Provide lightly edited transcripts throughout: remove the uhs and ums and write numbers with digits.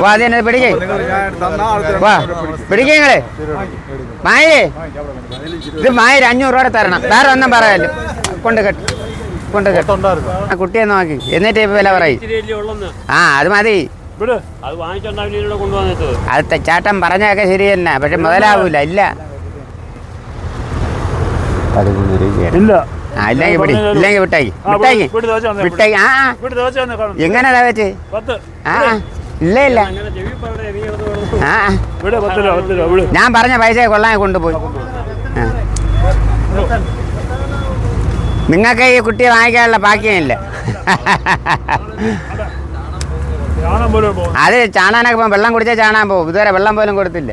വാ അതിനെ പിടിക്കേ വാ പിടിക്കേ നിങ്ങള് മായേ ഇത് മായൊരു 500 രൂപ തരണം. വേറെ ഒന്നും പറയാല്ലോ. കൊണ്ട് കെട്ട് ആ കുട്ടിയെ നോക്കി എന്നിട്ട് വില പറയും. അത് മതി. അത് ചേട്ടൻ പറഞ്ഞൊക്കെ ശരി തന്നെ, പക്ഷെ മുതലാവൂല. ഇല്ല ഇല്ലെങ്കിൽ പിടി, ഇല്ലെങ്കിൽ വിട്ടാക്കി വിട്ടാക്കി. എങ്ങനെ വെച്ച് ഇല്ല ഇല്ല ഞാൻ പറഞ്ഞ പൈസ കൊള്ളാൻ കൊണ്ടുപോയി. നിങ്ങൾക്ക് ഈ കുട്ടിയെ വാങ്ങിക്കാനുള്ള ഭാഗ്യമില്ല. അത് ചാണാനൊക്കെ പോകും, വെള്ളം കുടിച്ചാൽ ചാണാൻ പോകും. ഇതുവരെ വെള്ളം പോലും കൊടുത്തില്ല.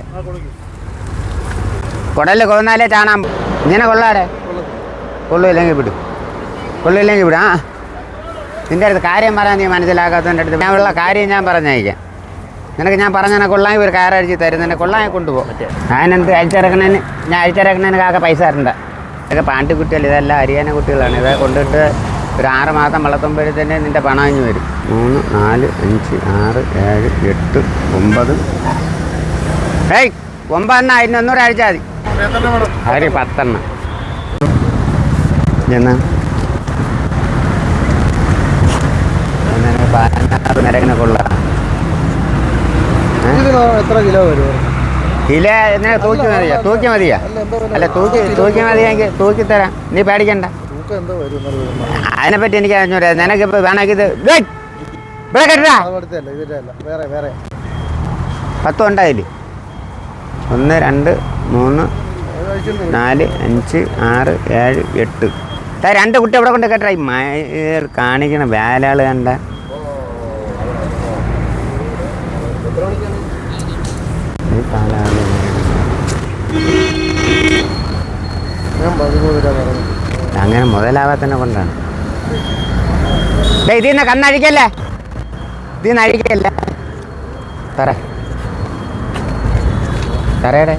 കുടലിൽ കൊന്നാലേ ചാണാൻ പോകും. ഇങ്ങനെ കൊള്ളാടെ കൊള്ളൂല്ലെങ്കിൽ വിടും, കൊള്ളൂല്ലെങ്കിൽ വിടും. നിൻ്റെ അടുത്ത് കാര്യം പറയാൻ നീ മനസ്സിലാക്കാത്തതിൻ്റെ അടുത്ത് ഞാൻ ഉള്ള കാര്യം ഞാൻ പറഞ്ഞയക്കാം. നിനക്ക് ഞാൻ പറഞ്ഞാൽ കൊള്ളാൻ ഒരു കയറടിച്ച് തരും, നിന്നെ കൊള്ളാൻ കൊണ്ടുപോകും. അതിനെന്ത് അഴിച്ചിറക്കണേന് ഞാൻ അഴിച്ചിറക്കണേന് കാക്ക പൈസ തരണ്ട. ഇതൊക്കെ പാണ്ടി കുട്ടികൾ, ഇതെല്ലാം ഹരിയാന കുട്ടികളാണ്. ഇത് കൊണ്ടിട്ട് ഒരു 6 മാസം വളർത്തുമ്പോഴത്തേന് നിൻ്റെ പണം അഞ്ഞു വരും. 3, 4, 5, 6, 7, 8, 9. ഏയ് 9 അതിന് 100 അഴിച്ചാൽ മതി. അവര് 10 എന്നാ നിരക്കിനെ കൊള്ളാം. എത്ര കിലോ വരും? കിലോ എങ്ങനെ തൂക്കി മതിയാ? അല്ല തൂക്കി മതിയെങ്കിൽ തൂക്കി തരാം, നീ പേടിക്കണ്ട. അതിനെപ്പറ്റി എനിക്ക് അറിഞ്ഞൂടാ. നിനക്കിപ്പോൾ വേണമെങ്കിൽ ഇത് ഇവിടെ കെട്ടാ 10 ഉണ്ടായില്ലേ? 1, 2, 3, 4, 5, 6, 7, 8. 2 കുട്ടി ഇവിടെ കൊണ്ട് കേട്ടാ. കാണിക്കണ വേലയാൾ കണ്ട. അങ്ങനെ മുതലാവാത്തന്നെ കൊണ്ടാണ്. ഇതിന്ന് കണ്ണഴിക്കല്ലേ, ഇതിന്ന് അഴിക്കല്ലേ. തറയുടെ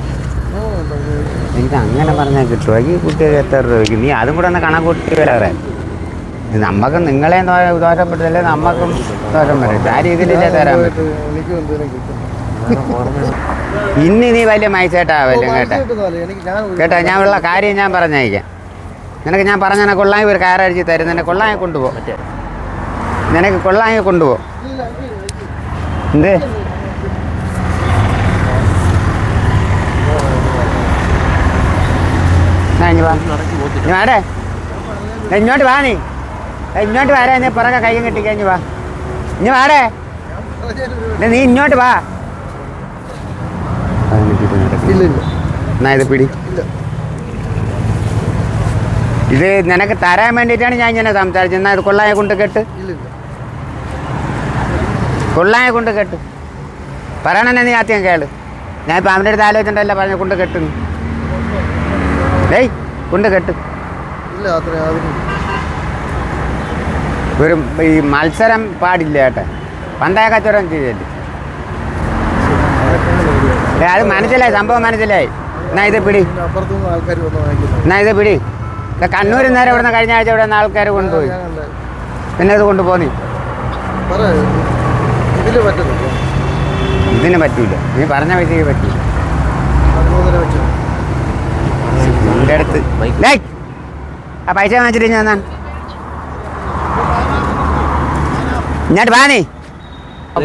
എനിക്ക് അങ്ങനെ പറഞ്ഞാൽ കിട്ടുമോ? ഈ കുട്ടികൾക്ക് എത്ര രൂപ വയ്ക്കും? നീ അതും കൂടെ ഒന്ന് കണക്കൂട്ടി വില പറയാൻ. നമുക്കും നിങ്ങളെ ദോഷപ്പെട്ടില്ലേ, നമുക്കും ദോഷം വരും. ആ രീതിയിലല്ലേ തരാൻ പറ്റും. ഇന്ന് നീ വലിയ മൈസേട്ടാവല്ലേ കേട്ടാ. ഞാൻ ഉള്ള കാര്യം ഞാൻ പറഞ്ഞയക്കാം. നിനക്ക് ഞാൻ പറഞ്ഞാൽ കൊള്ളാൻ ഒരു കയറടിച്ച് തരും, നിന്നെ കൊള്ളാൻ കൊണ്ടുപോകും. നിനക്ക് കൊള്ളാൻ കൊണ്ടുപോകും. എന്ത് വാടേ ഇങ്ങോട്ട് വാ, നീ ഇങ്ങോട്ട് വരാ. നീ പുറകെ കയ്യും കെട്ടിക്കഴിഞ്ഞ് വാ. ഇനി വാടേ, നീ ഇങ്ങോട്ട് വാ. എന്നാ ഇത് പിടി. ഇത് നിനക്ക് തരാൻ വേണ്ടിയിട്ടാണ് ഞാൻ ഇങ്ങനെ സംസാരിച്ചത്. എന്നാൽ ഇത് കൊള്ളായെ കൊണ്ട് കെട്ട്, കൊള്ളായെ കൊണ്ട് കെട്ട്. പറയണെന്നെ നീ ആദ്യം കേള്. ഞാൻ ഇപ്പം അവൻ്റെ അടുത്ത് ആലോചിച്ചിട്ടല്ല പറഞ്ഞ കൊണ്ട് കെട്ടുന്നു. ഡേയ് കൊണ്ട് കെട്ട്. ഒരു ഈ മത്സരം പാടില്ല കേട്ടെ. പണ്ടായ കച്ചവടം ചെയ്തല്ലേ. അത് മനസ്സിലായി, സംഭവം മനസ്സിലായി. എന്നാ ഇത് പിടി, എന്നാ ഇത് പിടി. കണ്ണൂരിൽ നേരെ ഇവിടുന്ന് കഴിഞ്ഞ ആഴ്ച ഇവിടെ നിന്ന് ആൾക്കാർ കൊണ്ടുപോയി. പിന്നെ ഇത് കൊണ്ടുപോന്നി. ഇതിന് പറ്റൂല, നീ പറഞ്ഞ പൈസക്ക് പറ്റൂല. എൻ്റെ അടുത്ത് ആ പൈസ വാങ്ങിച്ചിട്ട് ഞാൻ ഇങ്ങോട്ട് വാനേ.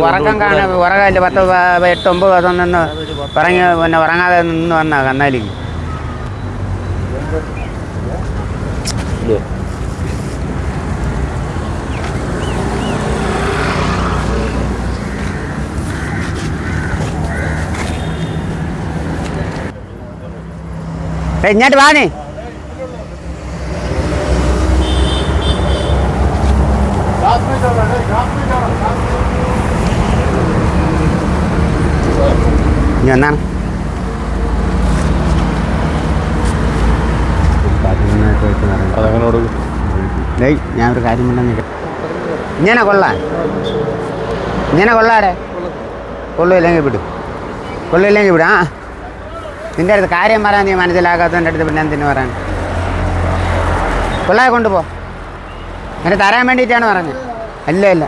ഉറക്കം കാണാൻ ഉറങ്ങാല്ല. 10, 8, 9 ദിവസം നിന്ന് പറഞ്ഞ് പിന്നെ ഉറങ്ങാതെ നിന്ന് വന്നാ കന്നാലി. ഇങ്ങോട്ട് വാനേ. ഇനി ഒന്നാണ് ഞാനൊരു കാര്യം പറഞ്ഞ ഇങ്ങനെ കൊള്ളാൻ, ഇങ്ങനെ കൊള്ളാടെ. കൊള്ളൂല്ലെങ്കിൽ വിടും, കൊള്ളൂല്ലെങ്കിൽ വിടും. നിൻ്റെ അടുത്ത് കാര്യം പറയാൻ നീ മനസ്സിലാക്കാത്തതിൻ്റെ അടുത്ത് പിന്നെ എന്തിനു പറയാൻ? കൊള്ളാതെ കൊണ്ടുപോ. അങ്ങനെ തരാൻ വേണ്ടിയിട്ടാണ് പറഞ്ഞത്. അല്ല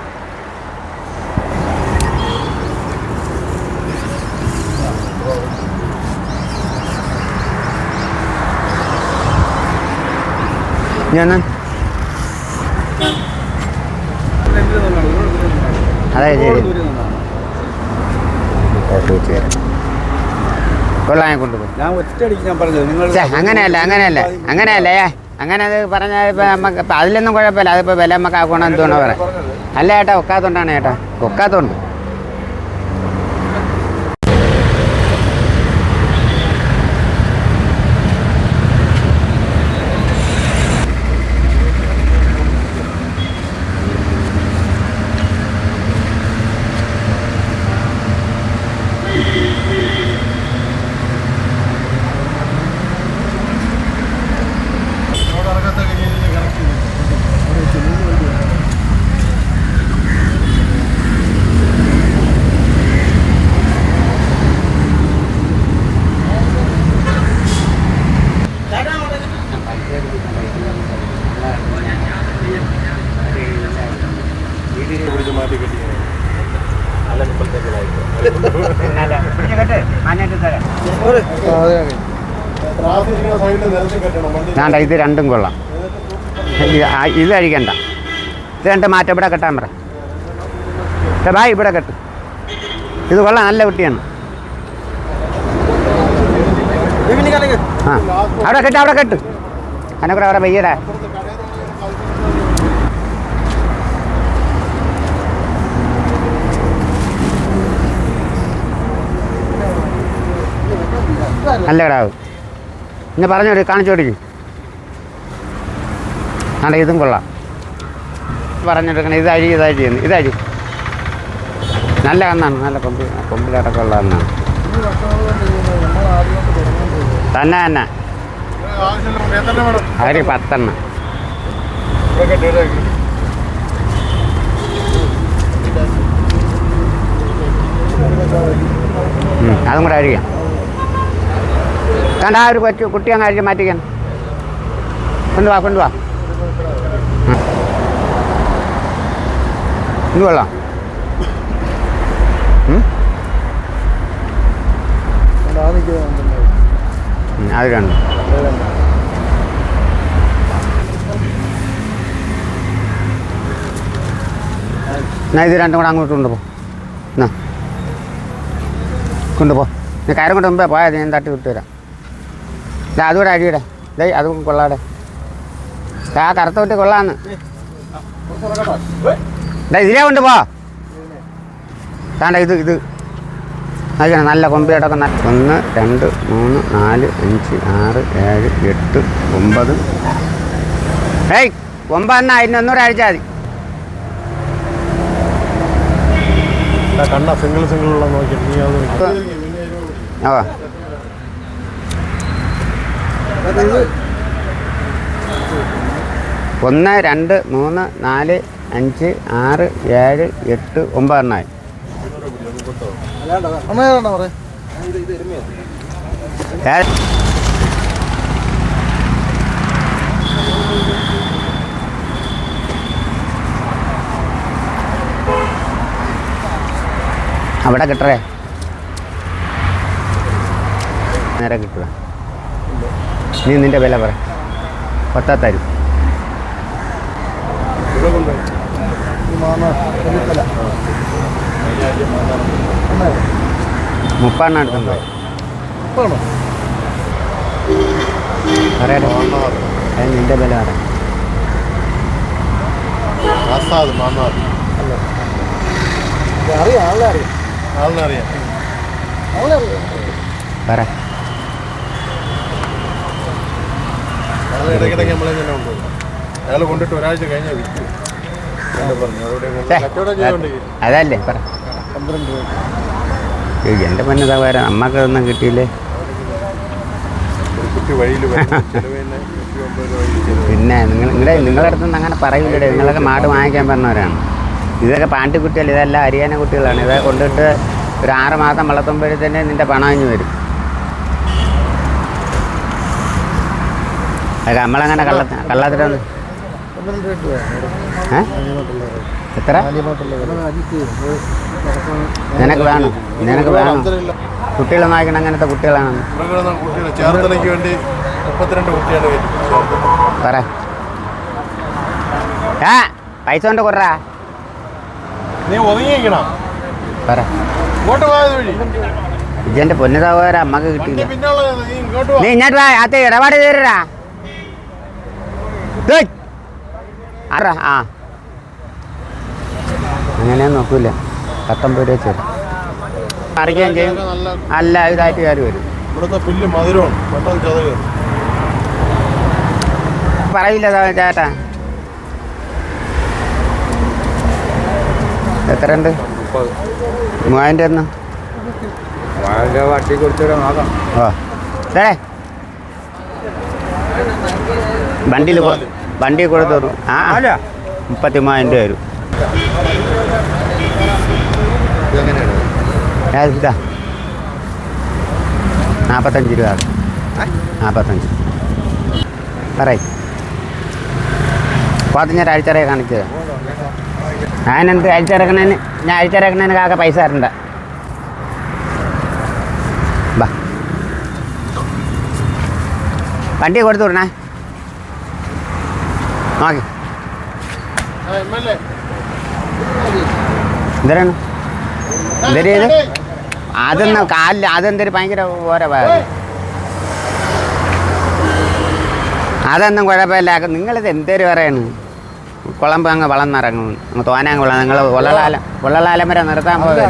നീ ഒന്ന് അതെ ശരി കൊള്ളാൻ കൊണ്ടുപോകും. അങ്ങനെയല്ല അങ്ങനെ അത് പറഞ്ഞാൽ ഇപ്പം നമുക്ക് ഇപ്പം അതിലൊന്നും കുഴപ്പമില്ല. അതിപ്പോൾ വില നമുക്ക് ആക്കണം എന്തുകൊണ്ടോ പറയാം. അല്ല ചേട്ടാ ഒക്കാത്തോണ്ടാണ് ചേട്ടാ, ഒക്കാത്തോണ്ട്. വേണ്ട, ഇത് രണ്ടും കൊള്ളാം. ഇത് കഴിക്കണ്ട, ഇത് രണ്ട് മാറ്റം ഇവിടെ കെട്ടാൻ പറ. ഭായ് ഇവിടെ കെട്ട്, ഇത് കൊള്ളാം, നല്ല കുട്ടിയാണ്. ആ അവിടെ കെട്ട്, അവിടെ കെട്ട്, അതിനെക്കൂടെ അവിടെ വയ്യടാ. നല്ല കിടാവ് ഇന്ന് പറഞ്ഞോടി, കാണിച്ചോടിക്കും. ആണ്ടെ ഇതും കൊള്ളാം, പറഞ്ഞെടുക്കണം. ഇതഴി ഇതഴി നല്ല കന്നാണ്, നല്ല കൊമ്പിലടക്കം ഉള്ള കന്നാണ് തന്നെ. അവര് 10 എണ്ണം. അതും കൂടെ അഴിക്കാം. കണ്ട ആ ഒരു കുട്ടി അങ്ങ് അഴിച്ച് മാറ്റിക്കാൻ. കൊണ്ടുവാ ഇത് കൊള്ളാം. അത് കണ്ടു. എന്നാ ഇത് രണ്ടും കൂടെ അങ്ങോട്ട് കൊണ്ടുപോ. എന്നാ കൊണ്ടുപോ. നീ കയറും കൊണ്ട് മുമ്പേ പോയാൽ ഞാൻ തട്ടി വിട്ടുതരാം. അതുകൂടെ അഴിയുടെ ദേ അതും കൊള്ളാടെ. ആ കറുത്ത കുട്ടി കൊള്ളാന്ന്. ഇതിലേ കൊണ്ടുപോ. താണ്ട ഇത് നോക്കണം, നല്ല കൊമ്പിയോടൊക്കെ. 1 2 3 4 5 6 7 8 9. ഏയ് 9 എന്നാ, അതിന് ഒന്നുകൂടെ അഴിച്ചാൽ മതി. ഓ 1 2 3 4 5 6 7 8 9 എണ്ണായി. അവിടെ കിട്ടറേ, നേരെ കിട്ടുക. നീ നിന്റെ വില പറ, പത്താ തരും. 30 എണ്ണം എടുത്തുണ്ടോ? പറയട്ടെ, നിന്റെ വില പറയാം. പറ. അയാൾ കൊണ്ടിട്ട് ഒരാഴ്ച കഴിഞ്ഞാൽ അതല്ലേ പറ. 12 രൂപ. എൻ്റെ പൊന്നതാ വരാം, നമ്മക്കൊന്നും കിട്ടിയില്ലേ. പിന്നെ നിങ്ങളുടെ അടുത്തുനിന്ന് അങ്ങനെ പറയൂലേ. നിങ്ങളൊക്കെ മാട് വാങ്ങിക്കാൻ പറഞ്ഞവരാണ്. ഇതൊക്കെ പാണ്ടിക്കുട്ടികൾ, ഇതെല്ലാം ഹരിയാന കുട്ടികളാണ്. ഇതൊക്കെ കൊണ്ടിട്ട് ഒരു 6 മാസം വളർത്തുമ്പോഴത്തേനെ നിൻ്റെ പണം കഴിഞ്ഞ് വരും. അത് നമ്മളങ്ങനെ കള്ളത്തിലൊന്നും. എത്ര നിനക്ക് വേണം? കുട്ടികളൊന്നും വായിക്കണം, അങ്ങനത്തെ കുട്ടികളാണ്. ചേർത്തലയ്ക്ക് വേണ്ടി 32 കുട്ടിയാണ് പറ. ആ പൈസ കൊണ്ട് കൊടുറാ നീ ഒതുങ്ങിയിരിക്കണം പറ ഇങ്ങോട്ട് പോയത് വഴി ഇജന്റെ പൊന്നു സഹോദര അമ്മക്ക് കിട്ടിയില്ല പിന്നെ നീ ഇങ്ങോട്ട് നീ ഇങ്ങോട്ട് വാ അത് ഇടപാട് തരാ ആറാ ആ അങ്ങനെയൊന്നും നോക്കൂല 19 രൂപ തരും അറിയുകയും ചെയ്യും നല്ല ഇതായിട്ട് കയറി വരും ഇവിടുത്തെ പുല്ല് മധുരമാണ് പെട്ടെന്ന് ചതക് പറയില്ല ചേട്ടാ എത്രയുണ്ട് 3000 ഒന്ന് വട്ടി കൊടുത്തിട്ട് നോക്കാം ഓ ഇതേ വണ്ടി കൊടുത്തു ആ 33,000 രൂപ വരും ഇതാ 45 രൂപ 45 പറയ് ഞാൻ അഴിച്ചിറയെ കാണിച്ചത് ഞാനെന്ത് അഴിച്ചിറക്കണേന് ഞാൻ അഴിച്ചിറക്കണേന് കാക്ക പൈസ തരണ്ട ബാ വണ്ടി കൊടുത്തു വിടണേ നോക്കി എന്തിനാണ് എന്തൊരു അതൊന്നും കാലിൽ അതെന്തൊരു ഭയങ്കര ഓരോ അതൊന്നും കുഴപ്പമില്ല നിങ്ങളിത് എന്തൊരു പറയാണ് കുളമ്പ് അങ്ങ് വളർന്നിറങ്ങും അങ്ങ് തോനാങ്ങ് വെള്ളം നിങ്ങൾ ഉള്ളലാലം വരെ നിർത്താൻ പോകുക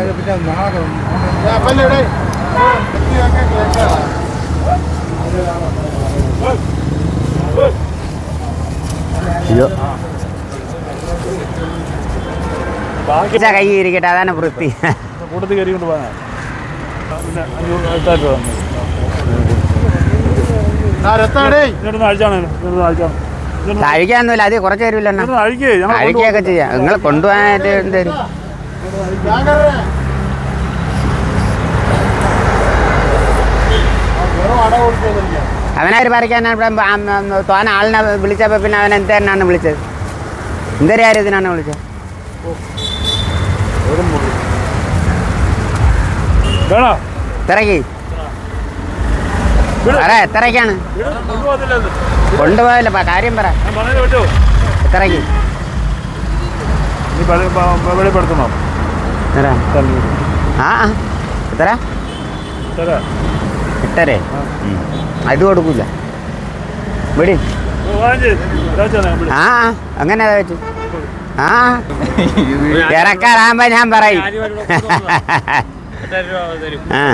അയ്യോ കൈ ഇരിക്കട്ടെ അതാണ് വൃത്തി കൂട്ടത്തിൽ കയറി കൊണ്ട് പോകാൻ കഴിക്കാനൊന്നുമില്ല അത് കുറച്ച് തരുമല്ലോ കഴിക്കുകയൊക്കെ ചെയ്യാം നിങ്ങൾ കൊണ്ടുപോകാനായിട്ട് എന്തരും അവനാര് പറിക്കാനാണ് തോന ആളിനെ വിളിച്ചപ്പോൾ പിന്നെ അവൻ എന്തിനാണ് വിളിച്ചത് എന്തൊരു കാര്യത്തിനാണ് വിളിച്ചത് എത്രയ്ക്ക് പറ എത്രയ്ക്കാണ് കൊണ്ടുപോയല്ലോ കാര്യം പറ എത്രയ്ക്ക് ആ എത്ര 8.5 അത് കൊടുക്കൂല വിടി ആ അങ്ങനെ വെച്ചു ആ ഇറക്കാറാകുമ്പോ ഞാൻ പറയും ആ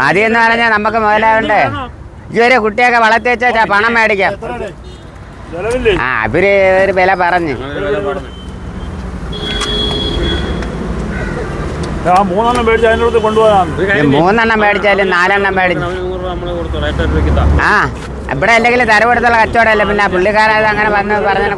മതിയെന്ന് പറഞ്ഞാൽ നമുക്ക് മുതലാവണ്ടേ ഇതുവരെ കുട്ടിയൊക്കെ വളർത്തി വെച്ചാ പണം മേടിക്കാം ആ അവര് ഒരു വില പറഞ്ഞു 3 മേടിച്ച് അതിനടുത്ത് കൊണ്ടുപോകാം 3 മേടിച്ചാലും 4 മേടിച്ചു ആ ഇവിടെ അല്ലെങ്കിൽ തരവെടുത്തുള്ള കച്ചവടമല്ലേ പിന്നെ പുള്ളിക്കാരത് അങ്ങനെ പറഞ്ഞതിനെ